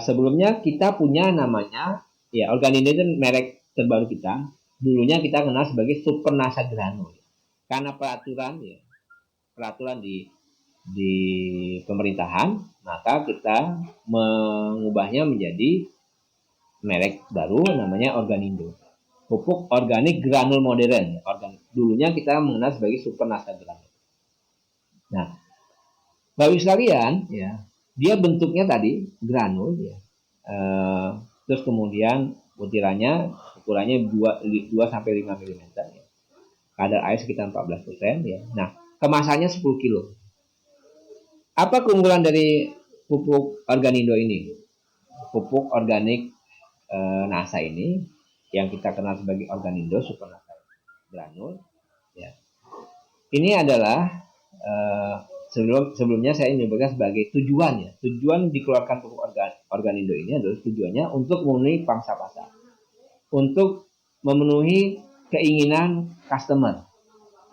sebelumnya kita punya namanya Organindo itu merek terbaru kita. Dulunya kita kenal sebagai Super Nasa Granul. Karena peraturan di pemerintahan, maka kita mengubahnya menjadi merek baru namanya Organindo. Pupuk organik granul modern. Dulunya kita mengenal sebagai Super Nasa Granul. Nah, Bapak sekalian, dia bentuknya tadi granul, terus kemudian butirannya ukurannya 2 sampai 5 mm. Kadar air sekitar 14%. Nah, kemasannya 10 kilo. Apa keunggulan dari pupuk Organindo ini? Pupuk organik NASA ini yang kita kenal sebagai Organindo Super Nasa Granul. Ini adalah sebelumnya saya menyebutkan sebagai tujuan dikeluarkan pupuk Organindo ini adalah tujuannya untuk memenuhi pangsa pasar, untuk memenuhi keinginan customer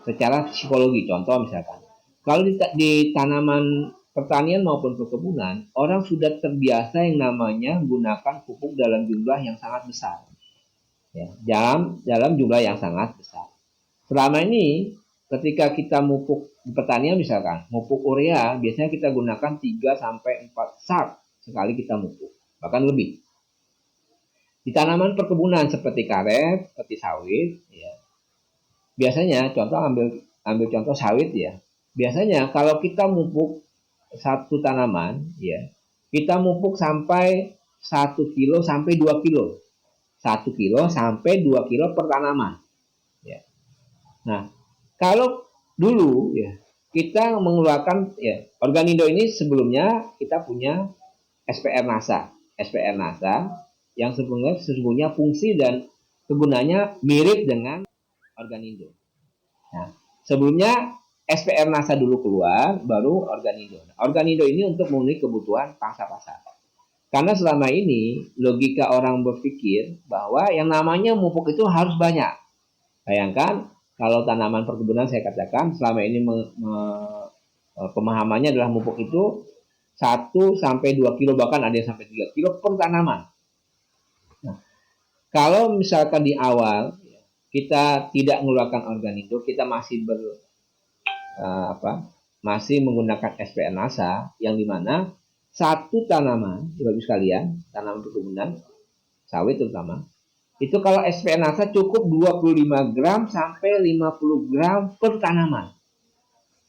secara psikologi. Contoh misalkan, kalau di tanaman pertanian maupun perkebunan, orang sudah terbiasa yang namanya menggunakan pupuk dalam jumlah yang sangat besar, dalam jumlah yang sangat besar. Selama ini ketika kita mupuk di pertanian misalkan, mupuk urea biasanya kita gunakan 3 sampai 4 sak sekali kita mupuk, bahkan lebih. Di tanaman perkebunan seperti karet, seperti sawit, biasanya contoh ambil contoh sawit biasanya kalau kita mupuk satu tanaman, kita mupuk sampai 1 kilo sampai 2 kilo. 1 kilo sampai 2 kilo per tanaman. Nah, kalau dulu kita mengeluarkan Organindo ini sebelumnya kita punya SPR NASA. SPR NASA yang sesungguhnya fungsi dan kegunaannya mirip dengan Organindo. Nah, sebelumnya SPR NASA dulu keluar, baru Organindo. Organindo ini untuk memenuhi kebutuhan pangsa pasar. Karena selama ini logika orang berpikir bahwa yang namanya mupuk itu harus banyak. Bayangkan kalau tanaman perkebunan saya katakan selama ini pemahamannya adalah mupuk itu 1 sampai 2 kilo, bahkan ada yang sampai 3 kilo per tanaman. Nah, kalau misalkan di awal kita tidak mengeluarkan Organindo, kita masih masih menggunakan SPR NASA yang dimana satu tanaman, Bapak sekalian, tanaman perkebunan sawit terutama, itu kalau SPR NASA cukup 25 gram sampai 50 gram per tanaman.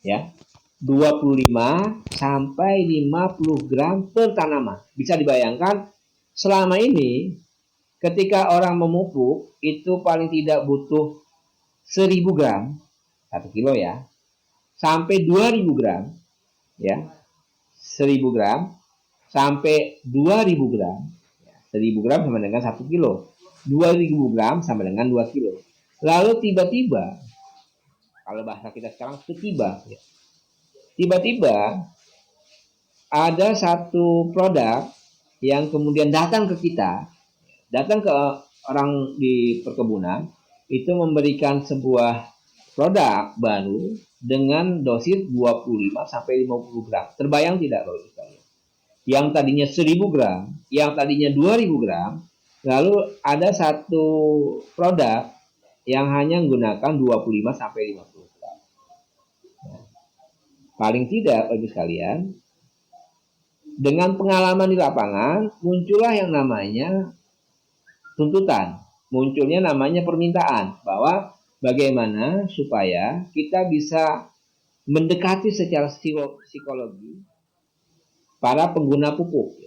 25 sampai 50 gram per tanaman. Bisa dibayangkan selama ini ketika orang memupuk itu paling tidak butuh 1000 gram 1 kilo sampai 2000 gram 1000 gram sampai 2000 gram 1000 gram sama dengan 1 kilo, 2000 gram sama dengan 2 kilo. Lalu tiba-tiba kalau bahasa kita sekarang tiba-tiba ada satu produk yang kemudian datang ke orang di perkebunan, itu memberikan sebuah produk baru dengan dosis 25 sampai 50 gram. Terbayang tidak Bapak sekalian? Yang tadinya 1000 gram, yang tadinya 2000 gram, lalu ada satu produk yang hanya menggunakan 25 sampai 50 gram. Paling tidak, Bapak sekalian, dengan pengalaman di lapangan, muncullah yang namanya tuntutan. Munculnya namanya permintaan, bahwa bagaimana supaya kita bisa mendekati secara psikologi para pengguna pupuk.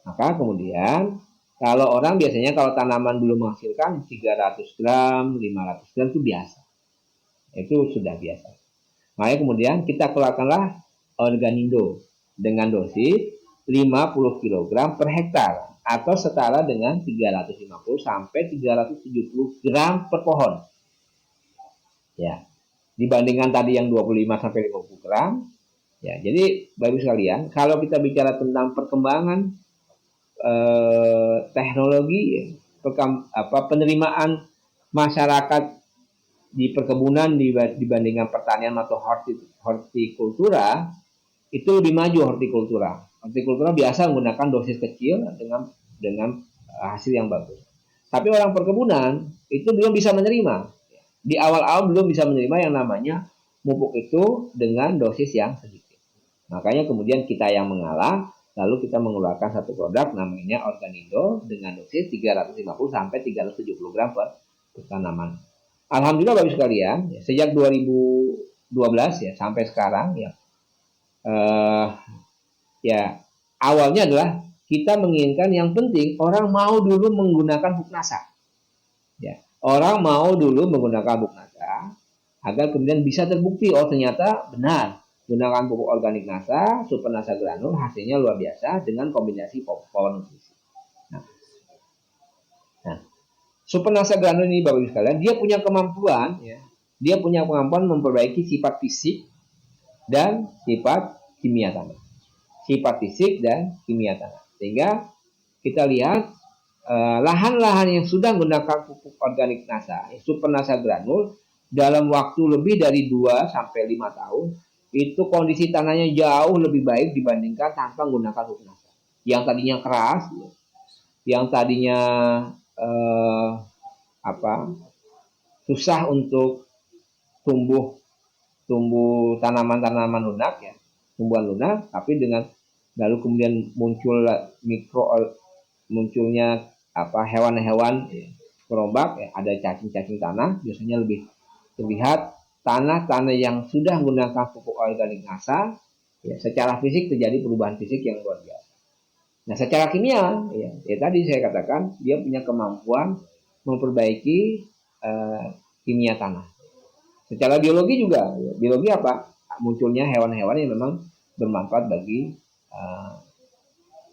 Maka kemudian, kalau orang biasanya kalau tanaman belum menghasilkan 300 gram, 500 gram itu biasa. Itu sudah biasa. Makanya kemudian kita keluarkanlah Organindo dengan dosis 50 kg per hektar atau setara dengan 350 sampai 370 gram per pohon. Ya. Dibandingkan tadi yang 25 sampai 50 gram. Ya, jadi Bapak sekalian, kalau kita bicara tentang perkembangan teknologi, penerimaan masyarakat di perkebunan dibandingkan pertanian atau hortikultura, itu lebih maju hortikultura. Hortikultura biasa menggunakan dosis kecil dengan hasil yang bagus. Tapi orang perkebunan itu belum bisa menerima. Di awal-awal belum bisa menerima yang namanya pupuk itu dengan dosis yang sedikit. Makanya kemudian kita yang mengalah, lalu kita mengeluarkan satu produk namanya Organindo dengan dosis 350 sampai 370 gram per tanaman. Alhamdulillah Bapak sekalian, ya, sejak 2012 ya sampai sekarang ya, ya awalnya adalah kita menginginkan yang penting orang mau dulu menggunakan Buknasa. Ya, orang mau dulu menggunakan Buknasa agar kemudian bisa terbukti ternyata benar gunakan pupuk organik Nasa, Super Nasa granul hasilnya luar biasa dengan kombinasi power nutrisi. Nah, Super Nasa granul ini Bapak Ibu sekalian, dia punya kemampuan memperbaiki sifat fisik dan sifat kimia tanah. Sifat fisik dan kimia tanah. Sehingga kita lihat lahan-lahan yang sudah menggunakan pupuk organik Nasa, Super Nasa granul, dalam waktu lebih dari 2 sampai 5 tahun, itu kondisi tanahnya jauh lebih baik dibandingkan tanpa menggunakan pupuk Nasa. Yang tadinya keras, yang tadinya susah untuk tumbuh tanaman-tanaman lunak ya, tumbuhan lunak, tapi dengan lalu kemudian munculnya hewan-hewan perombak ya, ada cacing-cacing tanah, biasanya lebih terlihat tanah-tanah yang sudah menggunakan pupuk organik Nasa ya, secara fisik terjadi perubahan fisik yang luar biasa. Nah, secara kimia ya tadi saya katakan dia punya kemampuan memperbaiki kimia tanah. Secara biologi juga, biologi apa? Munculnya hewan-hewan yang memang bermanfaat bagi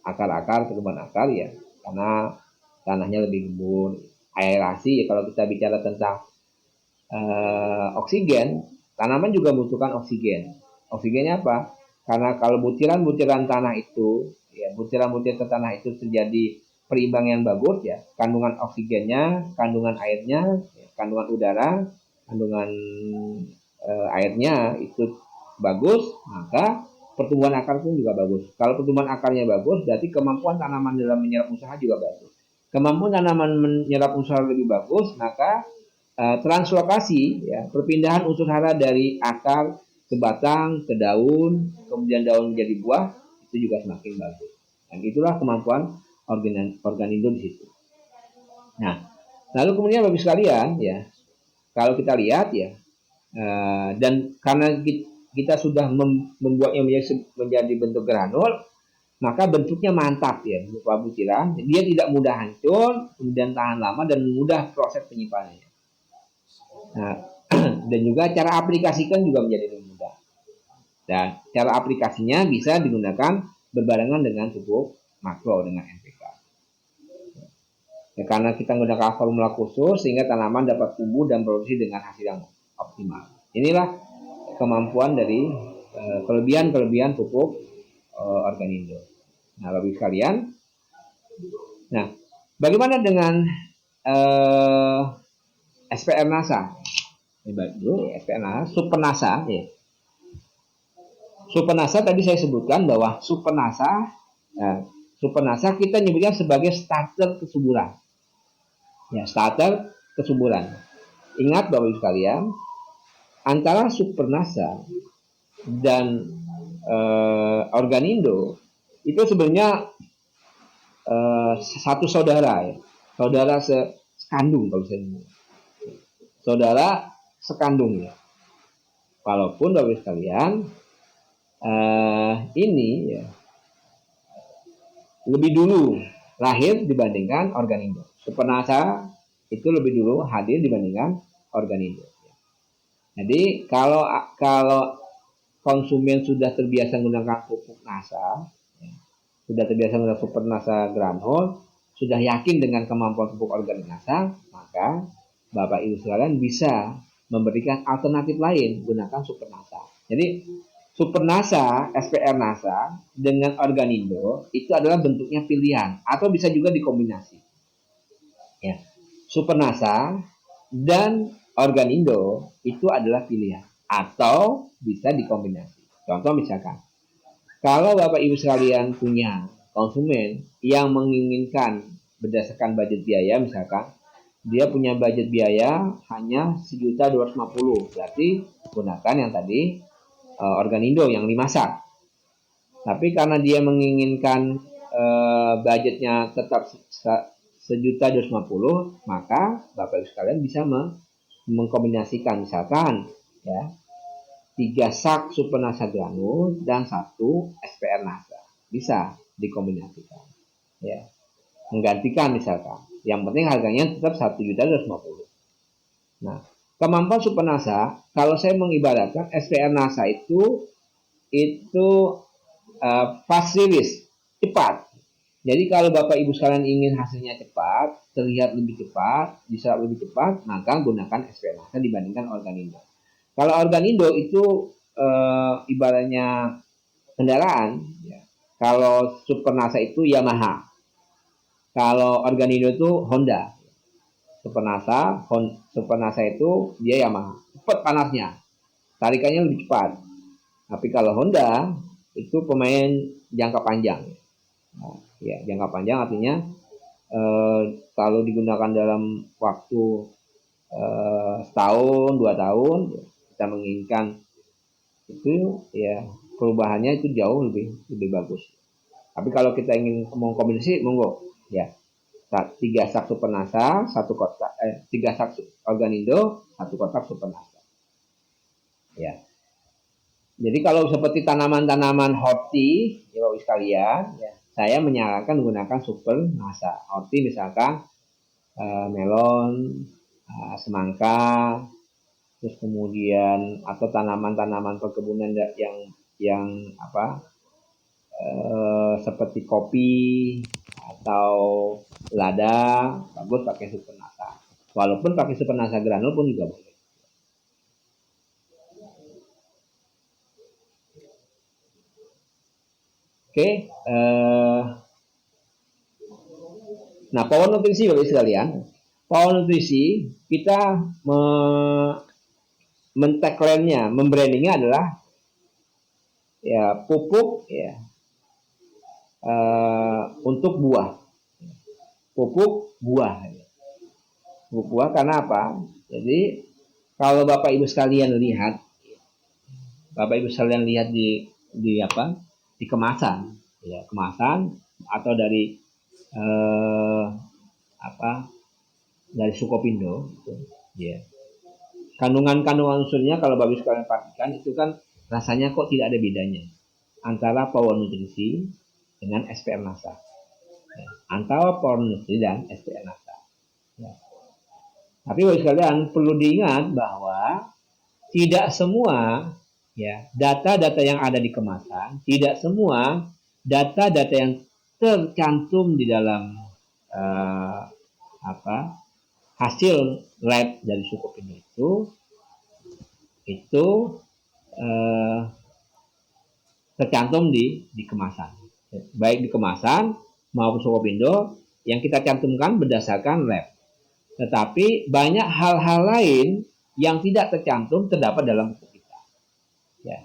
akar-akar, pertumbuhan akar ya, karena tanahnya lebih gembur. Aerasi, ya, kalau kita bicara tentang oksigen, tanaman juga membutuhkan oksigen. Oksigennya apa? Karena kalau butiran-butiran tanah itu, ya butiran-butiran tanah itu terjadi perimbangan yang bagus ya, kandungan oksigennya, kandungan airnya, ya, kandungan udara, kandungan airnya itu bagus, maka pertumbuhan akar pun juga bagus. Kalau pertumbuhan akarnya bagus, berarti kemampuan tanaman dalam menyerap unsur hara juga bagus. Kemampuan tanaman menyerap unsur hara lebih bagus, maka translokasi, ya, perpindahan unsur hara dari akar ke batang, ke daun, kemudian daun menjadi buah, itu juga semakin bagus. Dan itulah kemampuan Organindo di situ. Nah, lalu kemudian Bapak sekalian, ya, kalau kita lihat ya, dan karena kita sudah membuatnya menjadi bentuk granul, maka bentuknya mantap ya, berupa butiran. Dia tidak mudah hancur, kemudian tahan lama dan mudah proses penyimpanannya. Nah, dan juga cara aplikasikan juga menjadi lebih mudah. Dan cara aplikasinya bisa digunakan berbarengan dengan pupuk makro dengan NPK. Ya, karena kita menggunakan formula khusus sehingga tanaman dapat tumbuh dan produksi dengan hasil yang optimal. Inilah kemampuan dari kelebihan-kelebihan pupuk Organindo. Nah, Bapak sekalian, nah bagaimana dengan SPR Nasa? SPR Nasa, Super Nasa, ya. Super Nasa tadi saya sebutkan bahwa Super Nasa kita nyebutnya sebagai starter kesuburan. Ya, starter kesuburan. Ingat Bapak Ibu sekalian, antara Super Nasa dan Organindo itu sebenarnya satu saudara ya, saudara sekandung kalau saya bilang. Saudara sekandung ya. Walaupun Bapak sekalian ini ya lebih dulu lahir dibandingkan Organindo. Supernasa itu lebih dulu hadir dibandingkan Organindo. Jadi kalau konsumen sudah terbiasa menggunakan pupuk NASA, ya, sudah terbiasa menggunakan Supernasa granul, sudah yakin dengan kemampuan pupuk organik NASA, maka Bapak Ibu sekalian bisa memberikan alternatif lain gunakan Supernasa. Jadi Supernasa, SPR NASA dengan Organindo itu adalah bentuknya pilihan atau bisa juga dikombinasi. Ya. Supernasa dan Organindo itu adalah pilihan atau bisa dikombinasi. Contoh misalkan, kalau Bapak Ibu sekalian punya konsumen yang menginginkan berdasarkan budget biaya, misalkan dia punya budget biaya hanya 1.250.000, berarti gunakan yang tadi Organindo yang 5 sak. Tapi karena dia menginginkan budgetnya tetap 1.250.000, maka Bapak Ibu sekalian bisa mengkombinasikan misalkan ya 3 sak Supernasa granul dan 1 SPR NASA. Bisa dikombinasikan. Ya. Menggantikan misalkan. Yang penting harganya tetap 1.250.000. Nah, kemampuan Supernasa, kalau saya mengibaratkan SPR NASA itu fast release, cepat. Jadi kalau Bapak Ibu sekalian ingin hasilnya cepat, terlihat lebih cepat, bisa lebih cepat, maka gunakan SPR NASA dibandingkan Organindo. Kalau Organindo itu ibaratnya kendaraan, ya. Kalau Supernasa itu Yamaha. Kalau Organindo itu Honda. Supernasa itu dia Yamaha. Cepat panasnya, tarikannya lebih cepat. Tapi kalau Honda itu pemain jangka panjang. Nah, ya, jangka panjang artinya kalau digunakan dalam waktu setahun, 2 tahun, kita menginginkan itu ya perubahannya itu jauh lebih bagus. Tapi kalau kita ingin mengkombinasi, monggo ya 3 sak Supernasa, 1 kotak 3 sak Organindo, 1 kotak Supernasa. Ya. Jadi kalau seperti tanaman-tanaman horti, ya Bapak sekalian, ya, saya menyarankan menggunakan Supernasa. Horti misalkan melon, semangka, terus kemudian atau tanaman-tanaman perkebunan yang seperti kopi atau lada, bagus pakai Supernasa. Walaupun pakai Supernasa granul pun juga boleh. Oke, nah power nutrisi Bapak sekalian, power nutrisi kita men-tagline-nya, membrandingnya adalah ya pupuk ya untuk buah, pupuk buah. Pupuk buah karena apa? Jadi kalau Bapak Ibu sekalian lihat, di kemasan, ya kemasan atau dari dari Sukopindo, ya. Kandungan unsurnya kalau Bapak Ibu sekalian perhatikan itu kan rasanya kok tidak ada bedanya antara power nutrisi dengan SPR NASA. Ya, antara power nutrisi dan SPR NASA. Ya. Tapi Bapak sekalian perlu diingat bahwa tidak semua ya data-data yang ada di kemasan, tidak semua data-data yang tercantum di dalam hasil lab dari Sukopindo itu tercantum di kemasan, baik di kemasan maupun Sukopindo yang kita cantumkan berdasarkan lab. Tetapi banyak hal-hal lain yang tidak tercantum terdapat dalam buku kita. Ya.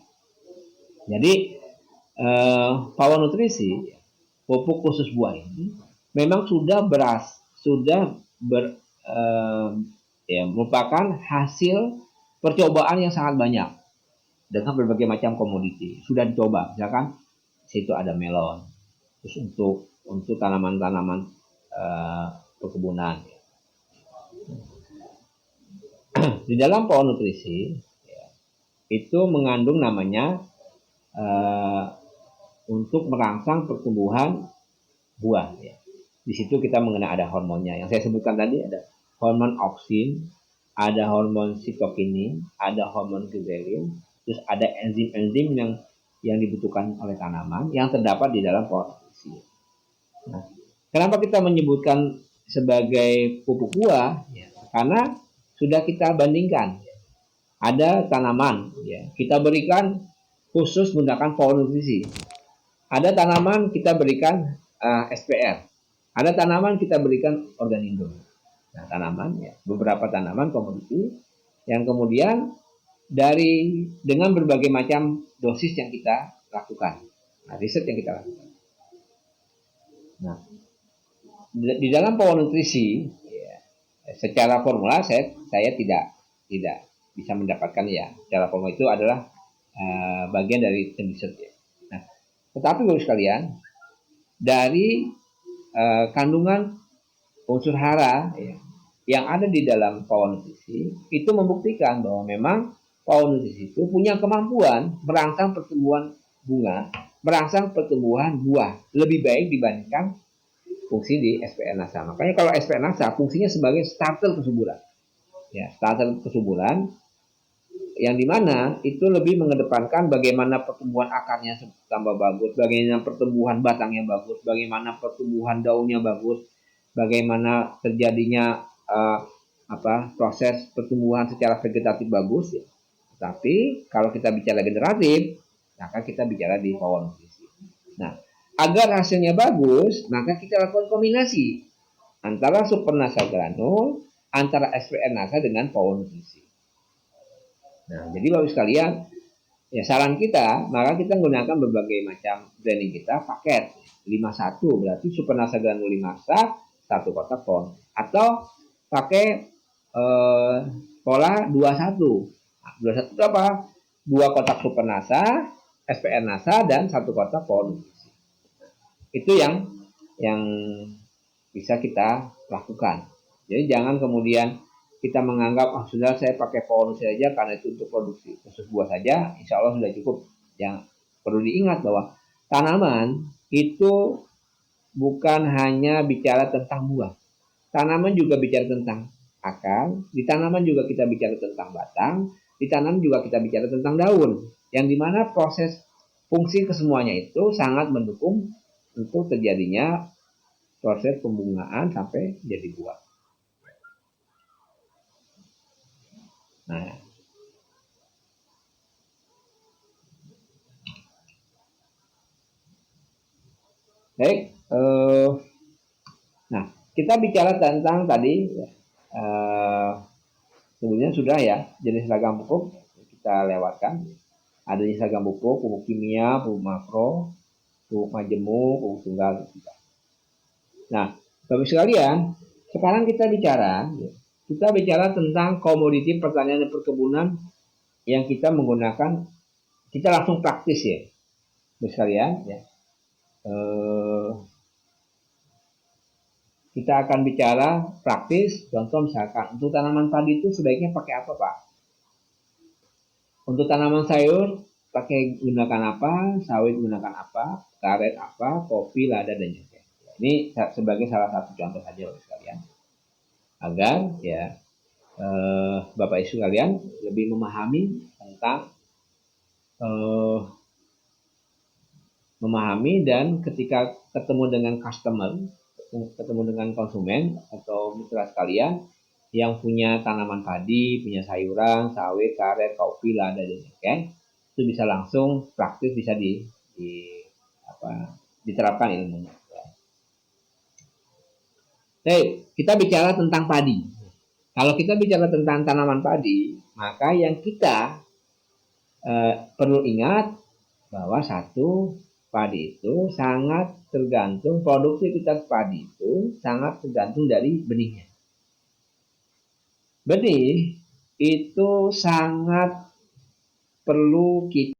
Jadi power nutrisi pupuk khusus buah ini memang sudah merupakan hasil percobaan yang sangat banyak. dengan berbagai macam komoditi. Sudah dicoba, misalkan situ ada melon, terus untuk tanaman-tanaman perkebunan. Di dalam pohon nutrisi itu mengandung namanya untuk merangsang pertumbuhan buah. Ya. Di situ kita mengenai ada hormonnya. Yang saya sebutkan tadi ada hormon auksin, ada hormon sitokinin, ada hormon gibberellin, terus ada enzim-enzim yang dibutuhkan oleh tanaman yang terdapat di dalam pohon nutrisi. Nah, kenapa kita menyebutkan sebagai pupuk buah? Ya, karena sudah kita bandingkan. Ada tanaman, ya, kita berikan khusus menggunakan pohon nutrisi. Ada tanaman kita berikan SPR. Ada tanaman kita berikan organindo. Nah, tanaman, ya, beberapa tanaman komoditi yang kemudian dengan berbagai macam dosis yang kita lakukan, riset yang kita lakukan. Nah, di dalam pohon nutrisi, ya, secara formula saya tidak bisa mendapatkan, ya. Secara formula itu adalah bagian dari tim riset, ya. Nah, tetapi Bapak sekalian, dari kandungan unsur hara, ya, yang ada di dalam pohon nutrisi itu membuktikan bahwa memang pohon nutrisi itu punya kemampuan merangsang pertumbuhan bunga, merangsang pertumbuhan buah lebih baik dibandingkan fungsi di SPR NASA. Makanya kalau SPR NASA fungsinya sebagai starter kesuburan, ya, starter kesuburan yang dimana itu lebih mengedepankan bagaimana pertumbuhan akarnya tambah bagus, bagaimana pertumbuhan batangnya bagus, bagaimana pertumbuhan daunnya bagus, bagaimana terjadinya proses pertumbuhan secara vegetatif bagus, ya. Tapi kalau kita bicara generatif, maka kita bicara di pohon nutrisi. Nah, agar hasilnya bagus, maka kita lakukan kombinasi antara super nasa granul, antara SPR nasa dengan pohon nutrisi. Nah, jadi Bapak sekalian, ya saran kita, maka kita menggunakan berbagai macam branding kita, paket 51, berarti super nasa granul 5 sak, 1 kotak pohon. Atau pakai pola 21. Nah, 21 itu apa? 2 kotak super nasa, SPR nasa, dan 1 kotak pohon nutrisi. Itu yang bisa kita lakukan. Jadi jangan kemudian kita menganggap sudah saya pakai pohon saja karena itu untuk produksi khusus buah saja, insya Allah sudah cukup. Yang perlu diingat bahwa tanaman itu bukan hanya bicara tentang buah, tanaman juga bicara tentang akar, di tanaman juga kita bicara tentang batang, di tanaman juga kita bicara tentang daun, yang dimana proses fungsi kesemuanya itu sangat mendukung untuk terjadinya proses pembungaan sampai jadi buah. Nah, baik. Nah, kita bicara tentang tadi, sebelumnya sudah, ya, jenis ragam pupuk kita lewatkan. Ada jenis ragam pupuk kimia, pupuk makro, pupuk majemuk, pupuk tunggal. Nah, Bapak sekalian, sekarang kita bicara tentang komoditi pertanian dan perkebunan yang kita menggunakan, kita langsung praktis, ya, Bapak sekalian, ya. Kita akan bicara praktis. Contoh misalkan untuk tanaman padi itu sebaiknya pakai apa, Pak? Untuk tanaman sayur gunakan apa? Sawit gunakan apa? Karet apa? Kopi, lada, dan jahe. Ini sebagai salah satu contoh saja Bapak sekalian, agar, ya, Bapak Ibu sekalian lebih memahami tentang dan ketika ketemu dengan customer, ketemu dengan konsumen atau mitra sekalian yang punya tanaman padi, punya sayuran, sawit, karet, kopi, lada, dan jahe, itu bisa langsung praktis, bisa diterapkan ilmunya. Baik, kita bicara tentang padi. Kalau kita bicara tentang tanaman padi, maka yang kita perlu ingat bahwa padi itu sangat tergantung, produktivitas padi itu sangat tergantung dari benihnya. Benih itu sangat perlu kita